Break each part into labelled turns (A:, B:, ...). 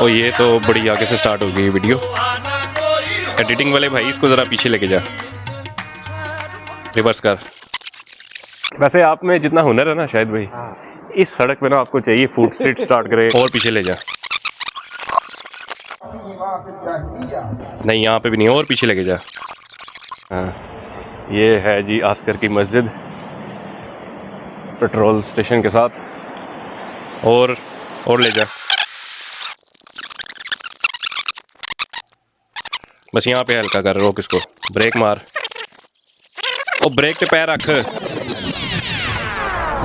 A: और ये तो बड़ी आगे से स्टार्ट हो गई वीडियो। एडिटिंग वाले भाई इसको ज़रा पीछे लेके जा, रिवर्स कर। वैसे आप में जितना हुनर है ना शायद भाई, इस सड़क पे ना आपको चाहिए फूड स्ट्रीट स्टार्ट करे और पीछे ले जा। नहीं यहाँ पे भी नहीं, और पीछे लेके जा। हाँ ये है जी आस्कर की मस्जिद पेट्रोल स्टेशन के साथ, और ले जा। बस यहाँ पे हल्का कर, रोक इसको, ब्रेक मार। ओ ब्रेक पे पैर रख,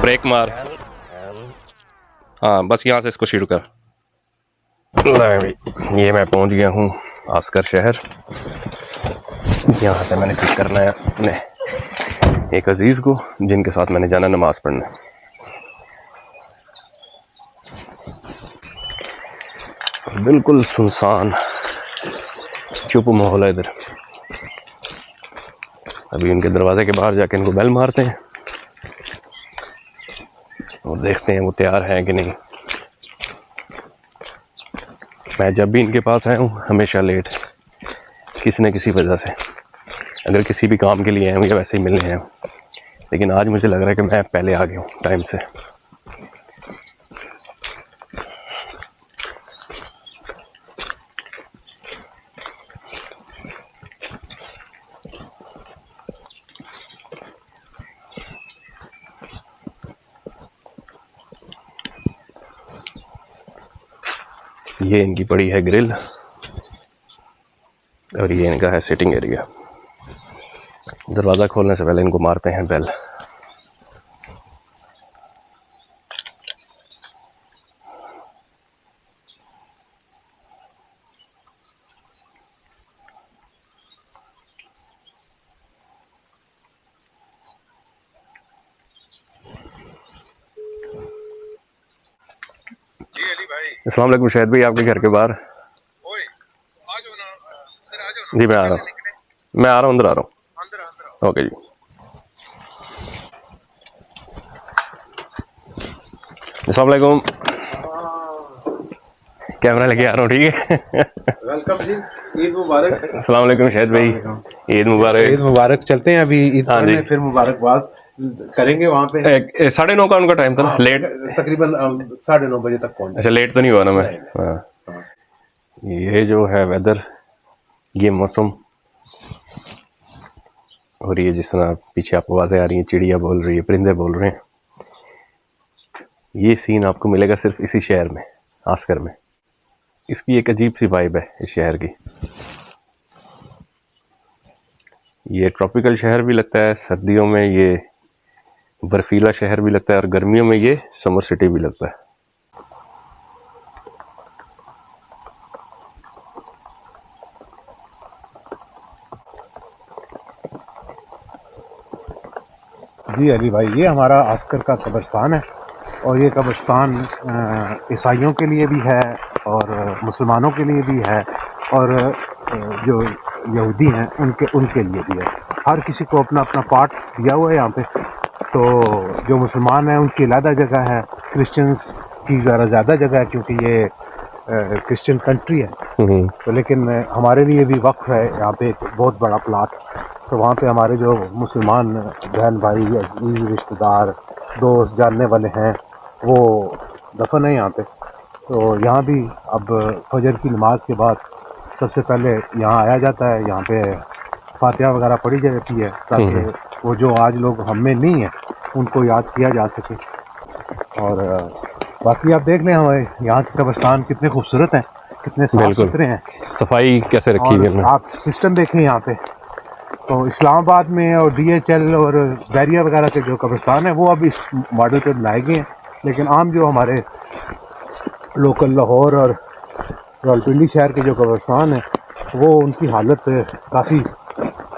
A: ब्रेक मार। हाँ बस यहाँ से इसको शुरू कर। ये मैं पहुँच गया हूँ आस्कर शहर। यहाँ से मैंने पिक करना है अपने एक अजीज़ को, जिनके साथ मैंने जाना नमाज़ पढ़ने। बिल्कुल सुनसान चुप माहौल है इधर। अभी उनके दरवाजे के बाहर जाके इनको बेल मारते हैं और देखते हैं वो तैयार हैं कि नहीं। मैं जब भी इनके पास आया हूँ हमेशा लेट, किसी न किसी वजह से। अगर किसी भी काम के लिए आया हूँ या वैसे ही मिलने आया हूँ, लेकिन आज मुझे लग रहा है कि मैं पहले आ गया हूँ टाइम से। ये इनकी पड़ी है ग्रिल और ये इनका है सिटिंग एरिया। दरवाज़ा खोलने से पहले इनको मारते हैं बेल। अस्सलाम वालेकुम शाहिद भाई, आपके घर के बाहर। जी मैं आ रहा हूँ, अंदर आ रहा हूँ। ओके जी। अस्सलाम वालेकुम, कैमरा लेके आ रहा हूँ, ठीक है।
B: वेलकम जी, ईद मुबारक।
A: अस्सलाम वालेकुम शाहिद भाई, ईद मुबारक।
B: ईद मुबारक। चलते हैं अभी ईद पढ़ने, फिर मुबारकबाद करेंगे वहाँ पे।
A: 9:30 का उनका टाइम था ना, लेट
B: तकरीबन 9:30 बजे तक पहुँचे।
A: अच्छा लेट तो नहीं हुआ ना मैं? हाँ। ये जो है वेदर, ये मौसम, और ये जिस तरह पीछे आपको आवाज़ें आ रही हैं, चिड़िया बोल रही है, परिंदे बोल रहे हैं, ये सीन आपको मिलेगा सिर्फ इसी शहर में, आस्कर में। इसकी एक अजीब सी वाइब है इस शहर की। ये ट्रॉपिकल शहर भी लगता है, सर्दियों में ये बर्फीला शहर भी लगता है, और गर्मियों में ये समर सिटी भी लगता है।
B: जी अली भाई, ये हमारा आस्कर का कब्रिस्तान है, और ये कब्रिस्तान ईसाइयों के लिए भी है और मुसलमानों के लिए भी है, और जो यहूदी हैं उनके लिए भी है। हर किसी को अपना अपना पार्ट दिया हुआ है यहाँ पे। तो जो मुसलमान हैं उनकी अलग जगह है, क्रिश्चियंस की ज़रा ज़्यादा जगह है क्योंकि ये क्रिश्चियन कंट्री है। तो लेकिन हमारे लिए भी वक्फ है यहाँ पे एक बहुत बड़ा प्लाट। तो वहाँ पे हमारे जो मुसलमान बहन भाई, अजीज, रिश्तेदार, दोस्त, जानने वाले हैं, वो दफन है यहाँ पे। तो यहाँ भी अब फजर की नमाज के बाद सबसे पहले यहाँ आया जाता है, यहाँ पे फातिहा वगैरह पढ़ी जाती है ताकि वो जो आज लोग हम में नहीं है उनको याद किया जा सके। और बाकी आप देख लें हमारे यहाँ के कब्रिस्तान कितने खूबसूरत हैं, कितने साफ सुथरे हैं,
A: सफाई कैसे रखी है।
B: आप सिस्टम देखें यहाँ पे। तो इस्लामाबाद में और DHL और बैरिया वगैरह के जो कब्रिस्तान है वो अब इस मॉडल पे बनाए गए हैं, लेकिन आम जो हमारे लोकल लाहौर और रावलपिंडी शहर के जो कब्रिस्तान है वो उनकी हालत काफ़ी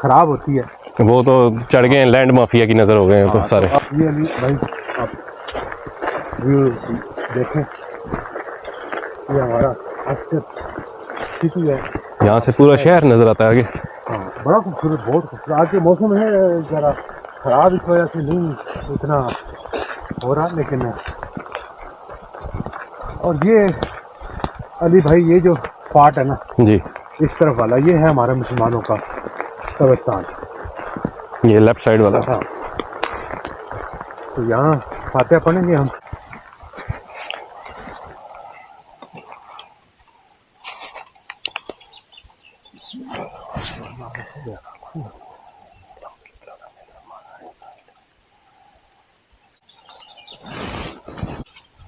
B: ख़राब होती है।
A: वो तो चढ़ गए हैं, लैंड माफिया की नज़र हो गए हैं तो सारे।
B: आप ये अभी भाई आप व्यू देखें, ये हमारा आस्कर सिटी है,
A: यहाँ से पूरा शहर नज़र आता है आगे।
B: हाँ बड़ा खूबसूरत, बहुत खूबसूरत। आज के मौसम है ज़रा ख़राब, इस वजह से नहीं इतना हो रहा, लेकिन और ये अली भाई ये जो पार्ट है ना,
A: जी,
B: इस तरफ वाला, ये है हमारे मुसलमानों का कब्रिस्तान।
A: ये लेफ्ट साइड वाला।
B: हाँ, तो यहाँ फातिहा पढ़ेंगे हम।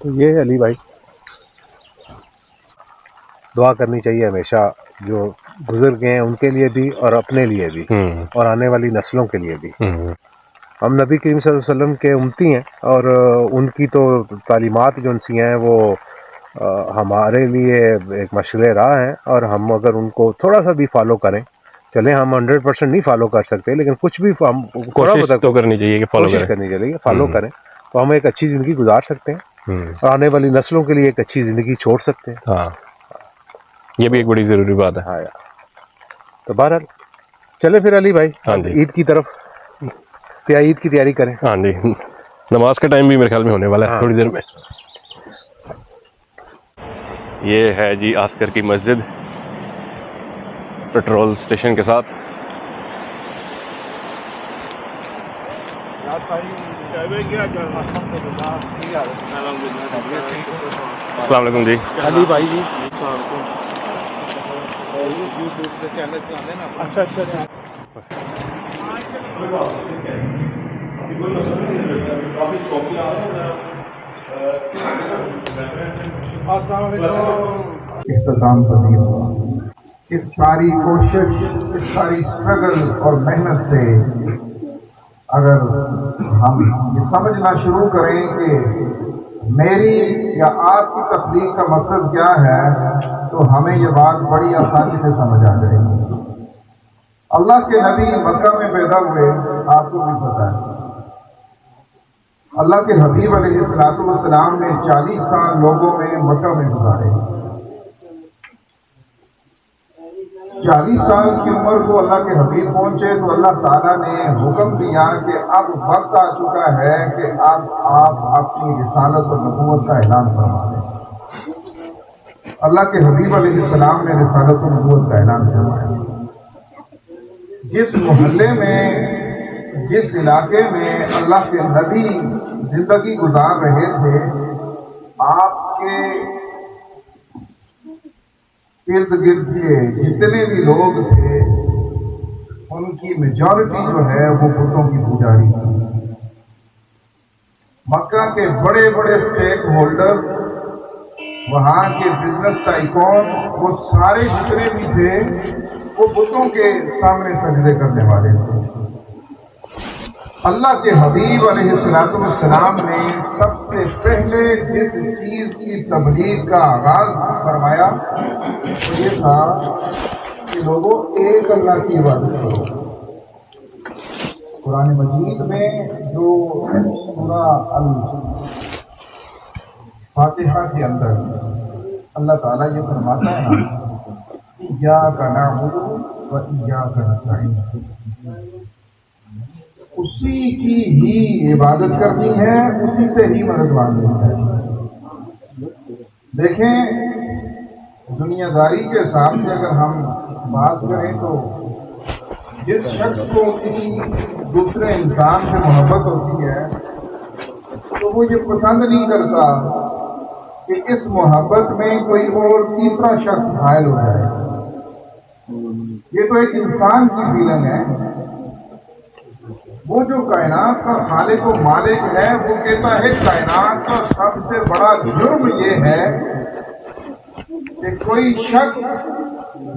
B: तो ये अली भाई, दुआ करनी चाहिए हमेशा, जो गुजर गए हैं उनके लिए भी और अपने लिए भी और आने वाली नस्लों के लिए भी। हम नबी करीम सल्लल्लाहु अलैहि वसल्लम के उम्मती हैं और उनकी तो तालीमात जो उनसी हैं वो हमारे लिए एक मशले राह हैं, और हम अगर उनको थोड़ा सा भी फॉलो करें, चले हम 100% नहीं फॉलो कर सकते, लेकिन कुछ भी हम
A: कोशिश तो करनी चाहिए कि फॉलो
B: कोशिश
A: करें।
B: करनी चाहिए फॉलो करें, तो हम एक अच्छी ज़िंदगी गुजार सकते हैं और आने वाली नस्लों के लिए एक अच्छी ज़िंदगी छोड़ सकते हैं।
A: हाँ, ये भी एक बड़ी ज़रूरी बात है।
B: हाँ यार, तो बहरहाल चले फिर अली भाई,
A: हाँ जी,
B: ईद की तरफ, ईद की तैयारी करें।
A: हाँ जी, नमाज का टाइम भी मेरे ख्याल में होने वाला है
B: हाँ।
A: थोड़ी देर में। ये है जी आस्कर की मस्जिद, पेट्रोल स्टेशन के साथ। अस्सलाम वालेकुम जी।
B: अली भाई जी,
C: अच्छा अच्छा
D: इख्तिताम पजीर हुआ। इस सारी कोशिश, इस सारी स्ट्रगल और मेहनत से अगर हम ये समझना शुरू करें कि मेरी या आपकी तस्दीक का मकसद क्या है, तो हमें ये बात बड़ी आसानी से समझ आ जाएगी। अल्लाह के नबी मक्का में पैदा हुए, आपको भी पता है। अल्लाह के हबीब अलैहिस्सलाम ने 40 साल लोगों में मक्का में गुजारे। 40 साल की उम्र को अल्लाह के हबीब पहुंचे तो अल्लाह ताला ने हुक्म दिया कि अब वक्त आ चुका है कि अब आप अपनी रिसालत और नबूवत का ऐलान फरमा दें। अल्लाह के हबीब अलैहिस्सलाम ने रिसालत और नबूवत का ऐलान फरमाया। जिस मोहल्ले में, जिस इलाके में अल्लाह के नबी जिंदगी गुजार रहे थे, आपके इर्द गिर्द के जितने भी लोग थे, उनकी मेजॉरिटी जो है वो बुतों की पुजारी थी। मक्का के बड़े बड़े स्टेक होल्डर, वहां के बिजनेस टाइकॉन, वो सारे जितने भी थे वो बुतों के सामने सजदे करने वाले थे। अल्लाह के हबीब अलैहिस्सलाम ने सबसे पहले जिस चीज की तबलीग का आगाज फरमाया तो ये था कि लोगों एक अल्लाह की इबादत करो। कुरान मजीद में जो सूरा अल फातिहा के अंदर अल्लाह ताला ये फरमाता है ना, इय्याका नअबुदु व इय्याका नस्तईन, उसी की ही इबादत करनी है, उसी से ही मदद मांगनी है। देखें, दुनियादारी के हिसाब से अगर हम बात करें तो जिस शख्स को किसी दूसरे इंसान से मोहब्बत होती है तो वो ये पसंद नहीं करता कि इस मोहब्बत में कोई और तीसरा शख्स घायल हो जाए। ये तो एक इंसान की फीलिंग है। वो जो कायनात का खालिक व मालिक है, वो कहता है कायनात का सबसे बड़ा जुर्म ये है कि कोई शख्स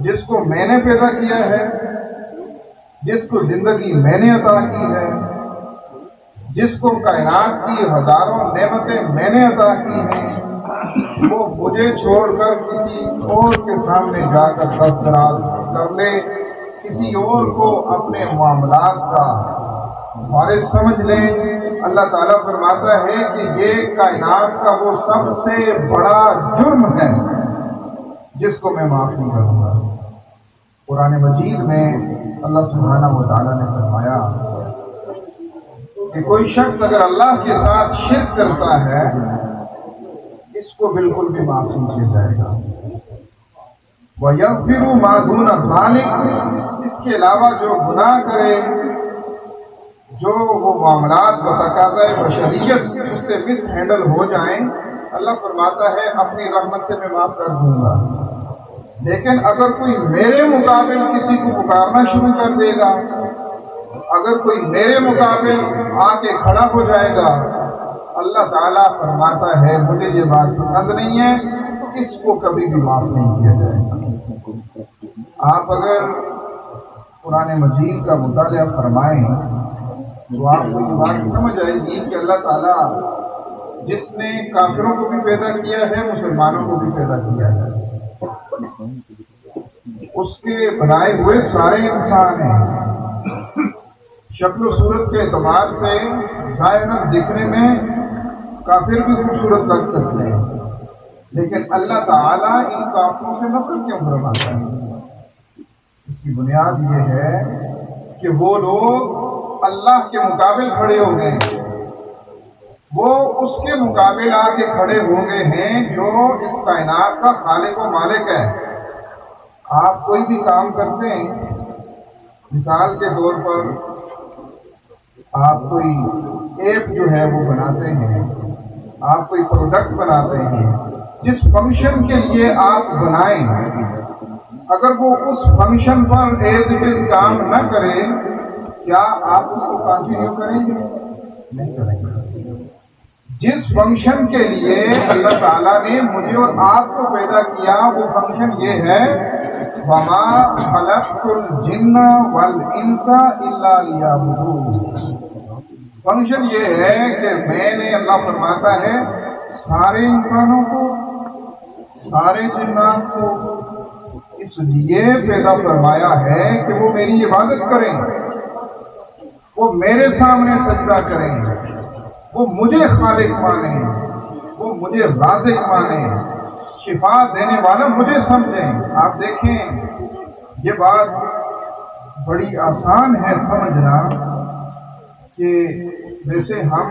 D: जिसको मैंने पैदा किया है, जिसको जिंदगी मैंने अता की है, जिसको कायनात की हजारों नेमतें मैंने अता की हैं, वो मुझे छोड़कर किसी और के सामने जाकर दस्तराज कर ले, किसी और को अपने मामलात का वारिस समझ लें। अल्लाह ताला फरमाता है कि ये कायनात का वो सबसे बड़ा जुर्म है जिसको मैं माफ नहीं करूंगा। कुरान मजीद में अल्लाह सुब्हानहू व तआला ने फरमाया कि कोई शख्स अगर अल्लाह के साथ शिर्क करता है, इसको बिल्कुल भी माफ नहीं किया जाएगा। वयग़फ़िरु मा दून ज़ालिक, इसके अलावा जो गुनाह करे, जो वो मामलात बतकाज़ा बशरियत उससे मिस हैंडल हो जाएं, अल्लाह फरमाता है अपनी रहमत से मैं माफ कर दूंगा। लेकिन अगर कोई मेरे मुकाबिल किसी को पुकारना शुरू कर देगा, अगर कोई मेरे मुकाबिल आके खड़ा हो जाएगा, अल्लाह ताला फरमाता है मुझे ये बात पसंद नहीं है, तो इसको कभी भी माफ नहीं किया जाएगा। आप अगर कुरान मजीद का मुताला फरमाएं तो आपको ये बात समझ आएगी कि अल्लाह ताला जिसने काफिरों को भी पैदा किया है, मुसलमानों को भी पैदा किया है, उसके बनाए हुए सारे इंसान हैं। शक्ल सूरत के एतबार से ज़ाहिरन दिखने में काफिर भी खूबसूरत लग सकते हैं, लेकिन अल्लाह ताला इन काफिरों से नफरत क्यों फरमाता है? इसकी बुनियाद ये है कि वो लोग अल्लाह के मुकाबिल खड़े हो गए, वो उसके मुकाबिल आके खड़े हो गए हैं जो इस कायनात का खालिक व मालिक है। आप कोई भी काम करते हैं, मिसाल के तौर पर आप कोई ऐप जो है वो बनाते हैं, आप कोई प्रोडक्ट बनाते हैं, जिस फंक्शन के लिए आप बनाएं, अगर वो उस फंक्शन पर एज इट इज काम न करे, क्या आप उसको कंटिन्यू करेंगे? नहीं करेंगे। जिस फंक्शन के लिए अल्लाह ताला ने मुझे और आपको पैदा किया, वो फंक्शन ये है, वमा खलक़तुल जिन्ना वल इंसा इल्ला लियअबुदून। फंक्शन ये है कि मैंने, अल्लाह फरमाता है, सारे इंसानों को, सारे जिन्नात को इसलिए पैदा फरमाया है कि वो मेरी इबादत करें, वो मेरे सामने सजदा करें, वो मुझे खालिक माने, वो मुझे राज़िक माने, शिफा देने वाला मुझे समझें। आप देखें, ये बात बड़ी आसान है समझना कि वैसे हम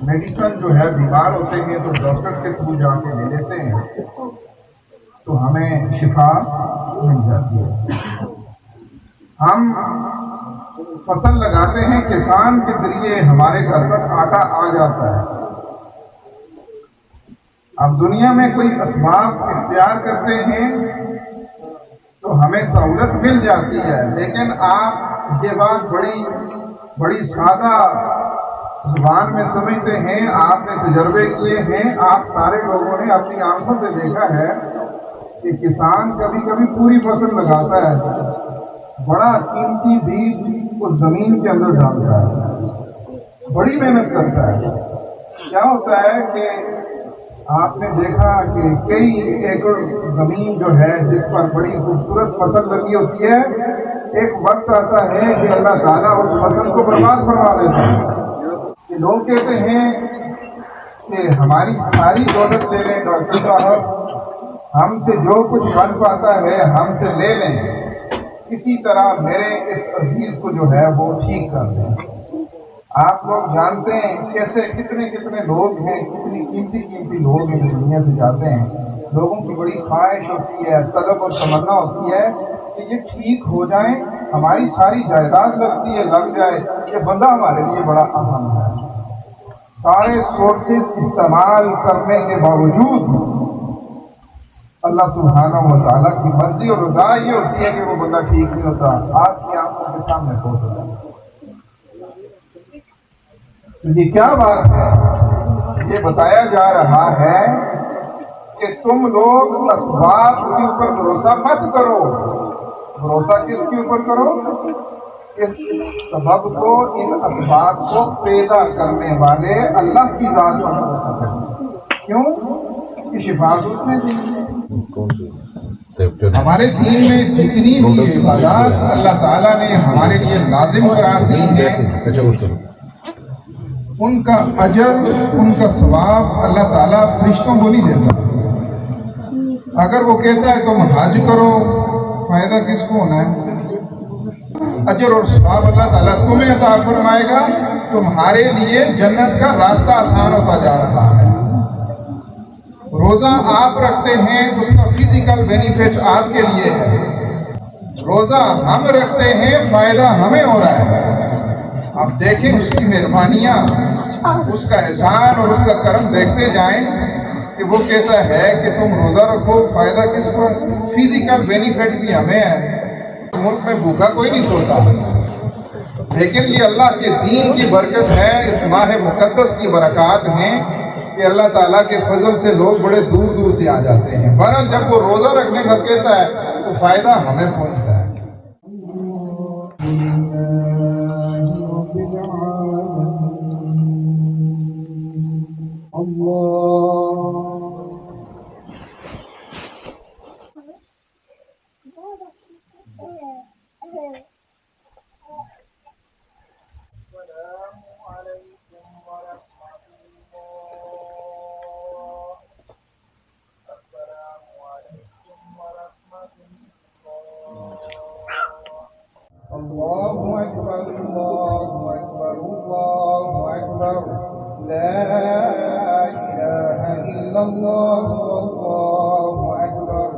D: मेडिसिन जो है, बीमार होते हैं तो डॉक्टर के थ्रू जाके ले लेते हैं तो हमें शिफा मिल जाती है। हम फसल लगाते हैं, किसान के जरिए हमारे घर तक आटा आ जाता है। अब दुनिया में कोई असबाब इख्तियार करते हैं तो हमें सहूलत मिल जाती है, लेकिन आप ये बात बड़ी सादा जुबान में समझते हैं, आपने तजर्बे किए हैं, आप सारे लोगों ने अपनी आंखों से देखा है कि किसान कभी कभी पूरी फसल लगाता है, बड़ा कीमती बीज उस जमीन के अंदर डालता है, बड़ी मेहनत करता है। क्या होता है कि आपने देखा कि कई एकड़ जमीन जो है जिस पर बड़ी खूबसूरत फसल लगी होती है, एक वक्त आता है कि अल्लाह ताला उस फसल को बर्बाद करवा देता है। कि लोग कहते हैं कि हमारी सारी दौलत ले लें डॉक्टर साहब, हमसे जो कुछ बन पाता है हमसे ले लें, इसी तरह मेरे इस अजीज को जो है वो ठीक कर दें। आप लोग जानते हैं कैसे कितने कितने लोग हैं, कितनी कीमती लोग हैं दुनिया से जाते हैं। लोगों की बड़ी ख्वाहिश होती है, तलब और तमन्ना होती है कि ये ठीक हो जाए, हमारी सारी जायदाद लगती है लग जाए, ये बंदा हमारे लिए बड़ा अहम है। सारे सोर्सेज इस्तेमाल करने के बावजूद अल्लाह सुब्हानहू व तआला की मर्जी और रज़ा ये होती है कि वो बंदा ठीक नहीं होता, आपकी आंखों के सामने पहुंच रहा है। तो ये क्या बात है? ये बताया जा रहा है कि तुम लोग असबाब के ऊपर भरोसा मत करो। भरोसा किसके ऊपर करो? इस सबब को, इन असबाब को पैदा करने वाले अल्लाह की जात पर भरोसा करो। क्यों? कि शिफा उसने दी। हमारे दीन में जितनी भी इबादत अल्लाह ताला ने हमारे लिए लाजिम करार दी है, उनका अजर, उनका सवाब अल्लाह ताला फरिश्तों को नहीं देता। अगर वो कहता है तुम हज करो, फायदा किसको होना है? अजर और सवाब अल्लाह ताला तुम्हें अता फरमाएगा, तुम्हारे लिए जन्नत का रास्ता आसान होता जा रहा है। रोज़ा आप रखते हैं उसका फिजिकल बेनिफिट आपके लिए है, रोज़ा हम रखते हैं फ़ायदा हमें हो रहा है। आप देखें उसकी मेहरबानियाँ, उसका एहसान और उसका करम देखते जाएं कि वो कहता है कि तुम रोज़ा रखो, फ़ायदा किसको, फिजिकल बेनिफिट भी हमें है। मुल्क में भूखा कोई नहीं सोता, लेकिन ये अल्लाह के दीन की बरकत है, इस माह मुकद्दस की बरक़ात हैं कि अल्लाह ताला के फजल से लोग बड़े दूर दूर से आ जाते हैं। बहरहाल जब वो रोज़ा रखने का कहता है तो फ़ायदा हमें पहुँचता है। अल्लाहु अकबर, अल्लाहु अकबर, अल्लाहु अकबर, ला इलाहा इल्लल्लाह, अल्लाहु अकबर,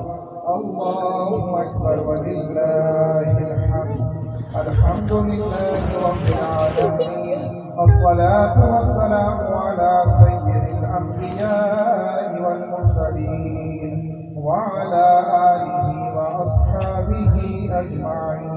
D: अल्लाहु अकबर वलिल्लाहिल हम्द, अल्हम्दुलिल्लाहि रब्बिल आलमीन, अस्सलातु वस्सलामु अला सय्यिदिल अंबिया'i वल मुरसलीन व अला आलिहि व अस्हाबिहि अजमाइन।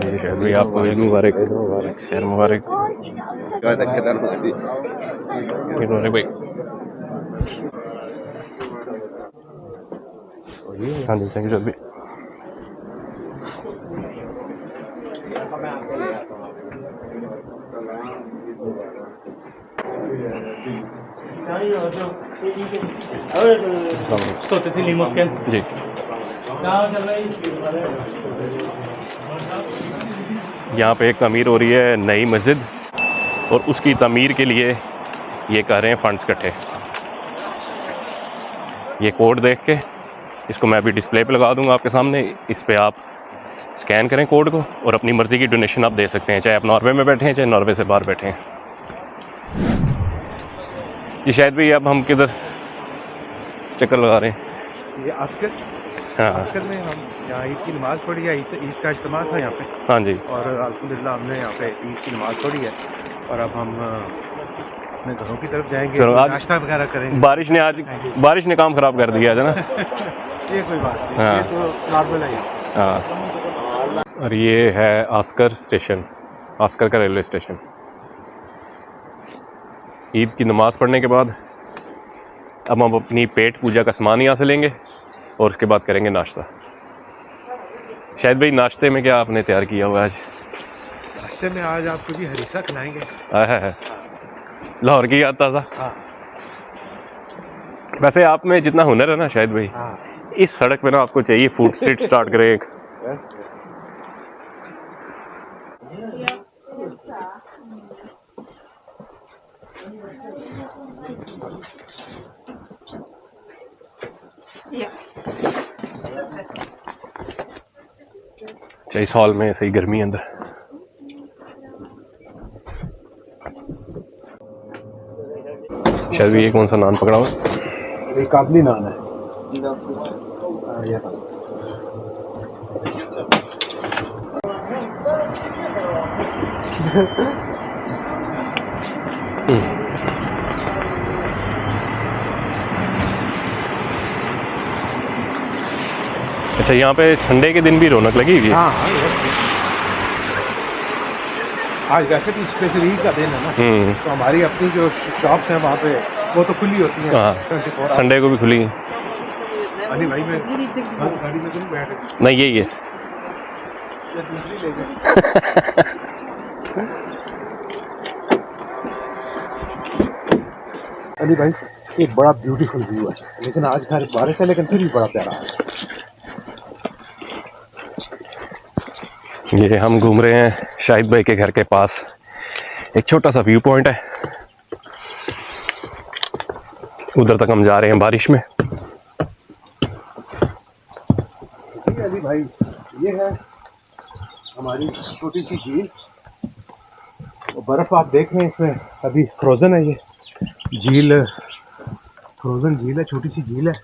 A: जी शायद भाई आपको ईद मुबारक, खैर मुबारक, ईद मुबारक भाई। हाँ जी थैंक यू शायद भाई।
C: Sto te tili Mosken.
A: जी यहाँ पे एक तमीर हो रही है नई मस्जिद और उसकी तमीर के लिए ये कर रहे हैं फंड्स इकट्ठे। ये कोड देख के इसको मैं अभी डिस्प्ले पे लगा दूंगा आपके सामने, इस पे आप स्कैन करें कोड को और अपनी मर्ज़ी की डोनेशन आप दे सकते हैं, चाहे आप नॉर्वे में बैठे हैं चाहे नॉर्वे से बाहर बैठे हैं। जी शायद भाई अब हम किधर चक्कर लगा रहे हैं?
B: ये आस्कर,
A: हाँ
B: आस्कर में हम यहाँ ईद की नमाज़ पढ़ी है, ईद का इज्तिमा था यहाँ पे,
A: हाँ जी,
B: और अल्हम्दुलिल्लाह हमने यहाँ पे ईद की नमाज़ पढ़ी है और अब हम अपने घरों की तरफ जाएंगे, नाश्ता वगैरह करेंगे।
A: बारिश ने काम ख़राब कर दिया है ना।
B: ये कोई बात नहीं,
A: हाँ।
B: ये तो नॉर्मल है।
A: हाँ, और ये है आस्कर स्टेशन, आस्कर का रेलवे स्टेशन। ईद की नमाज़ पढ़ने के बाद अब हम अपनी पेट पूजा का सामान यहाँ से लेंगे और उसके बाद करेंगे नाश्ता। शायद भाई नाश्ते में क्या आपने तैयार किया हुआ है आज?
B: नाश्ते में आज आपको भी हरीसा खिलाएंगे।
A: है लाहौर की याद ताज़ा।
B: हाँ।
A: वैसे आप में जितना हुनर है ना शायद भाई,
B: हाँ।
A: इस सड़क पे ना आपको चाहिए फूड स्ट्रीट स्टार्ट करें एक। अच्छा, इस हॉल में सही गर्मी है अंदर। अच्छा, ये कौन सा नान पकड़ा हुआ?
B: ये काबली नान है। ये
A: अच्छा, यहाँ पे संडे के दिन भी रौनक लगी हुई है।
B: हाँ हाँ, आज वैसे भी स्पेशल ईद का दिन है ना, तो हमारी अपनी जो शॉप्स हैं वहाँ पे वो तो खुली होती हैं।
A: हाँ,
B: 24 आवर।
A: संडे को भी खुली है।
B: अली भाई मैं गाड़ी में तो नहीं बैठ
A: नहीं, यही है।
B: दूसरी ले गए। अली भाई एक बड़ा ब्यूटीफुल व्यू है, लेकिन आज खैर बारिश है, लेकिन फिर भी बड़ा प्यारा है।
A: ये हम घूम रहे हैं शाहिद भाई के घर के पास, एक छोटा सा व्यू पॉइंट है, उधर तक हम जा रहे हैं बारिश में।
B: अली भाई ये है हमारी छोटी सी झील, बर्फ आप देख रहे हैं इसमें अभी फ्रोजन है। ये झील फ्रोजन झील है, छोटी सी झील है।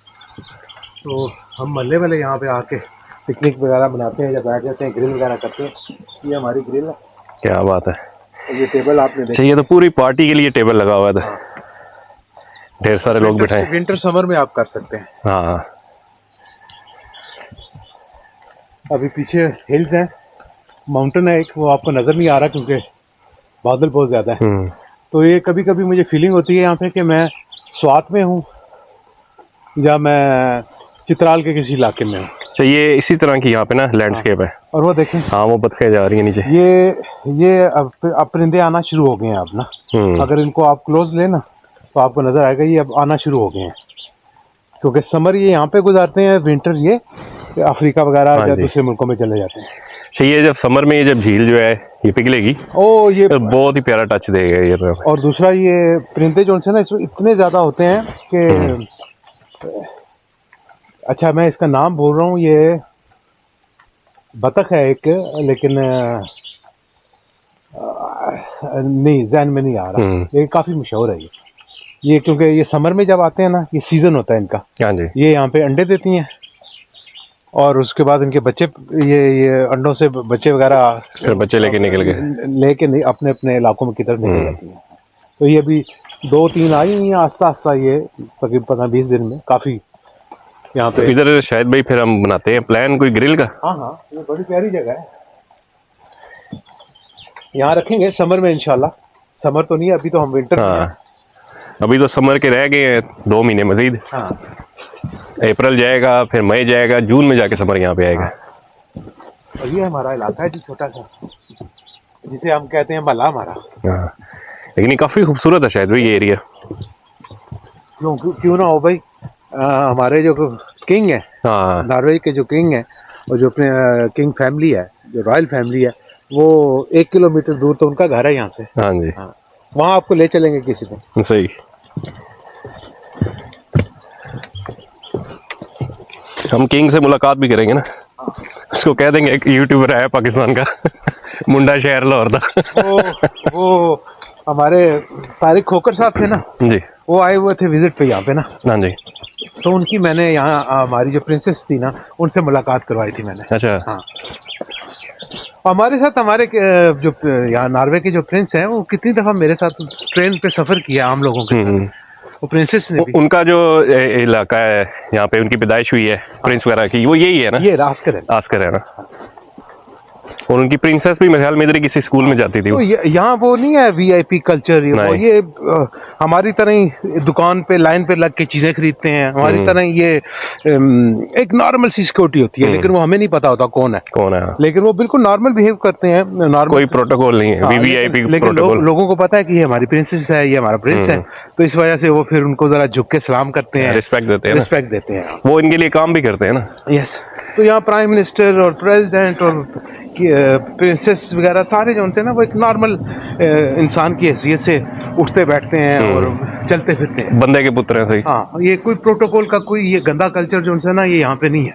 B: तो हम मल्ले वाले यहाँ पे आके पिकनिक वगैरह बनाते हैं या बैठ जाते हैं, ग्रिल वगैरह करते हैं। ये हमारी ग्रिल है।
A: क्या बात है।
B: ये टेबल आपने देखा,
A: ये तो पूरी पार्टी के लिए टेबल लगा हुआ था। ढेर सारे लोग बैठे हैं।
B: विंटर समर में आप कर सकते हैं।
A: हाँ,
B: अभी पीछे हिल्स हैं, माउंटेन है एक, वो आपको नज़र नहीं आ रहा क्योंकि बादल बहुत ज़्यादा है। तो ये कभी कभी मुझे फीलिंग होती है यहाँ पे कि मैं स्वात में हूँ या मैं चित्राल के किसी इलाके में हूँ।
A: चाहिए इसी तरह की यहाँ पे ना लैंडस्केप है।
B: और वो देखें,
A: हाँ, वो बतखें जा रही है नीचे।
B: ये अब परिंदे आना शुरू हो गए हैं अब ना। अगर इनको आप क्लोज लेना तो आपको नज़र आएगा ये अब आना शुरू हो गए हैं, क्योंकि समर ये यहाँ पे गुजारते हैं, विंटर ये अफ्रीका वगैरह या दूसरे मुल्कों में चले जाते हैं।
A: चाहिए जब समर में ये जब झील जो है ये पिघलेगी,
B: ओ ये
A: तो बहुत ही प्यारा टच देगा ये।
B: और दूसरा ये परिंदे जो है ना इसमें इतने ज़्यादा होते हैं कि अच्छा मैं इसका नाम बोल रहा हूँ, ये बतख है एक, लेकिन नहीं ज़हन में नहीं आ रहा। ये काफ़ी मशहूर है ये क्योंकि ये समर में जब आते हैं ना, ये सीज़न होता है इनका।
A: हाँ जी।
B: ये यहाँ पे अंडे देती हैं और उसके बाद इनके बच्चे, ये अंडों से बच्चे वगैरह
A: फिर बच्चे लेके निकल गए,
B: नहीं अपने अपने इलाकों में किधर निकल जाती हैं। तो ये अभी 2-3 आई हुई हैं, आस्ता आस्ता ये तकरीबन 15-20 दिन में काफ़ी यहाँ पे।
A: तो इधर शायद भाई फिर हम बनाते हैं प्लान कोई ग्रिल का।
B: हाँ हाँ, ये बड़ी प्यारी जगह है, यहाँ रखेंगे समर में इंशाल्लाह। समर तो नहीं है अभी, तो हम विंटर।
A: हाँ, अभी तो समर के रह गए हैं 2 महीने मजीद।
B: हाँ,
A: अप्रैल जाएगा, फिर मई जाएगा, जून में जाके समर यहाँ पे आएगा।
B: और ये हमारा इलाका है जी, छोटा सा, जिसे हम कहते हैं मला हमारा।
A: हाँ, लेकिन ये काफ़ी खूबसूरत है शायद भाई ये एरिया।
B: क्यों ना हो भाई। हमारे जो किंग है,
A: हाँ,
B: नॉर्वे के जो किंग है, और जो अपने किंग फैमिली है, जो रॉयल फैमिली है, वो 1 किलोमीटर दूर तो उनका घर है यहाँ से।
A: हाँ जी।
B: हाँ, वहाँ आपको ले चलेंगे किसी दिन।
A: सही। हम किंग से मुलाकात भी करेंगे ना, उसको कह देंगे एक यूट्यूबर है पाकिस्तान का मुंडा शहर लाहौर का।
B: वो हमारे तारिक खोकर साहब थे ना
A: जी,
B: वो आए हुए थे विजिट पे यहाँ पे ना।
A: हाँ जी।
B: तो उनकी मैंने यहाँ हमारी जो प्रिंसेस थी ना, उनसे मुलाकात करवाई थी मैंने।
A: अच्छा।
B: हाँ, हमारे साथ हमारे जो यहाँ नॉर्वे के जो प्रिंस हैं, वो कितनी दफ़ा मेरे साथ ट्रेन पे सफ़र किया हम लोगों के साथ। वो प्रिंसेस ने भी।
A: उनका जो इलाका है यहाँ पे उनकी पैदाइश हुई है प्रिंस वगैरह की, वो यही है ना?
B: ये रास्कर है।
A: आस्कर है ना। और उनकी प्रिंसेस भी मेरे ख्याल में इधर किसी स्कूल में जाती थी।
B: तो यहाँ वो नहीं है VIP कल्चर, ये हमारी तरह ही दुकान पे लाइन पे लग के चीजें खरीदते हैं। हमारी तरह ये एक नॉर्मल सी सिक्योरिटी होती है, लेकिन वो हमें नहीं पता होता कौन है। लेकिन वो बिल्कुल नॉर्मल बिहेव करते हैं, नॉर्मल, कोई
A: प्रोटोकॉल नहीं है। VVIP
B: लेकिन लोगों को पता है कि ये हमारी प्रिंसेस है, ये हमारा प्रिंस है, तो इस वजह से वो फिर उनको जरा झुक के सलाम करते हैं, रिस्पेक्ट देते हैं।
A: वो इनके लिए काम भी करते हैं ना।
B: यस। तो यहाँ प्राइम मिनिस्टर और प्रेसिडेंट और प्रिंसेस वगैरह सारे जो उनसे ना वो एक नॉर्मल इंसान की हैसियत से उठते बैठते हैं और चलते फिरते हैं।
A: बंदे के पुत्र हैं सही।
B: हाँ, ये कोई प्रोटोकॉल का कोई ये गंदा कल्चर जो उनसे ना ये यहाँ पे नहीं है।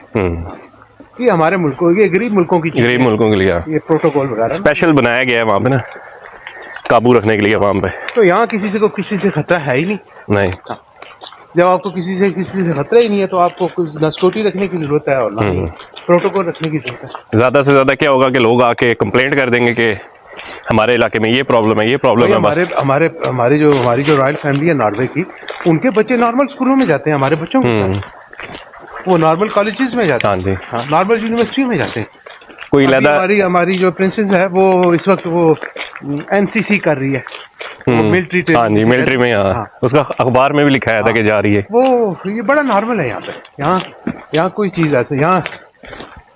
B: ये हमारे मुल्कों, ये गरीब मुल्कों की चीज़
A: गरीब
B: है।
A: मुल्कों के लिए
B: ये प्रोटोकॉल वगैरह
A: स्पेशल बनाया गया है वहाँ पे ना, काबू रखने के लिए वहाँ पे।
B: तो यहाँ किसी से खतरा है ही नहीं।
A: नहीं,
B: जब आपको किसी से खतरा ही नहीं है तो आपको कुछ ना सिक्योरिटी रखने की जरूरत है और ना ही प्रोटोकॉल रखने की जरूरत है।
A: ज़्यादा से ज़्यादा क्या होगा कि लोग आके कंप्लेंट कर देंगे कि हमारे इलाके में ये प्रॉब्लम है, ये प्रॉब्लम है। बस
B: हमारी जो रॉयल फैमिली है नॉर्वे की, उनके बच्चे नॉर्मल स्कूलों में जाते हैं, हमारे बच्चों को वो नॉर्मल कॉलेजेस में जाते हैं। हाँ, नॉर्मल यूनिवर्सिटी में जाते हैं।
A: कोई लदा
B: हमारी जो प्रिंसेस है वो इस वक्त वो एनसीसी कर रही है, मिलिट्री।
A: हाँ जी, मिलिट्री में। हाँ, उसका अखबार में भी लिखाया था कि जा रही है।
B: वो ये बड़ा नॉर्मल है यहाँ पे। यहाँ कोई चीज़ ऐसे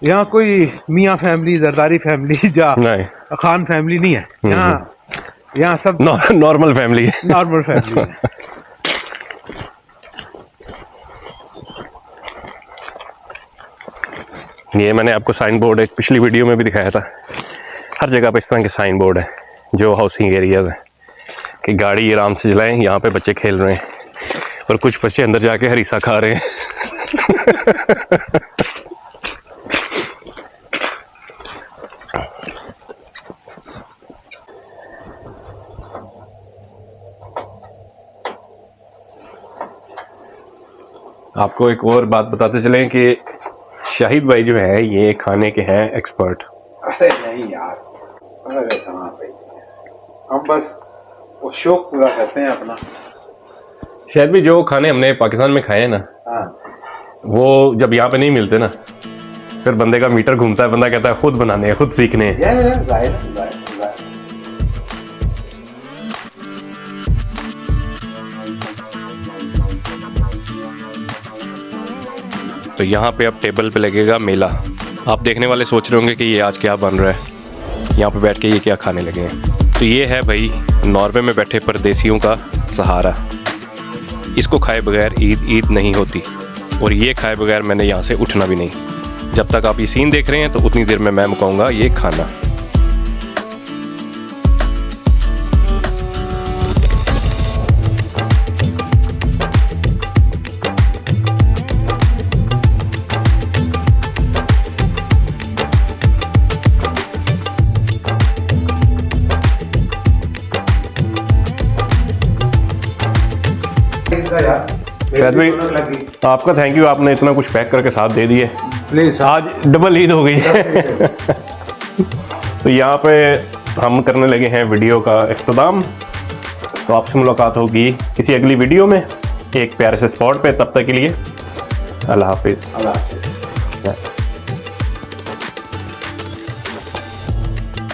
B: यहाँ कोई मियाँ फैमिली, जरदारी फैमिली या
A: नहीं,
B: खान फैमिली नहीं है। यहाँ सब
A: नॉर्मल फैमिली है।
B: नॉर्मल फैमिली है।
A: ये मैंने आपको साइन बोर्ड एक पिछली वीडियो में भी दिखाया था। हर जगह पे इस तरह के साइन बोर्ड है जो हाउसिंग एरियाज हैं कि गाड़ी आराम से चलाएं। यहाँ पे बच्चे खेल रहे हैं और कुछ बच्चे अंदर जाके हरीसा खा रहे हैं। आपको एक और बात बताते चलें कि शाहिद भाई जो है ये खाने के हैं एक्सपर्ट।
B: अरे नहीं यार, अरे कहाँ पे, हम बस वो शौक पूरा करते हैं अपना।
A: शायद भी जो खाने हमने पाकिस्तान में खाए हैं ना, वो जब यहाँ पे नहीं मिलते ना, फिर बंदे का मीटर घूमता है, बंदा कहता है खुद बनाने हैं, खुद सीखने हैं। तो यहाँ पे अब टेबल पे लगेगा मेला। आप देखने वाले सोच रहे होंगे कि ये आज क्या बन रहा है, यहाँ पे बैठ के ये क्या खाने लगे हैं। तो ये है भाई नॉर्वे में बैठे परदेसियों का सहारा। इसको खाए बगैर ईद नहीं होती, और ये खाए बगैर मैंने यहाँ से उठना भी नहीं। जब तक आप ये सीन देख रहे हैं तो उतनी देर में मैं मुकाऊंगा ये खाना। शायद भाई आपका थैंक यू, आपने इतना कुछ पैक करके साथ दे दिए।
B: प्लीज,
A: आज डबल ईद हो गई है। तो यहाँ पे हम करने लगे हैं वीडियो का इख्तिताम। तो आपसे मुलाकात होगी किसी अगली वीडियो में एक प्यारे से स्पॉट पे। तब तक के लिए अल्लाह हाफिज़।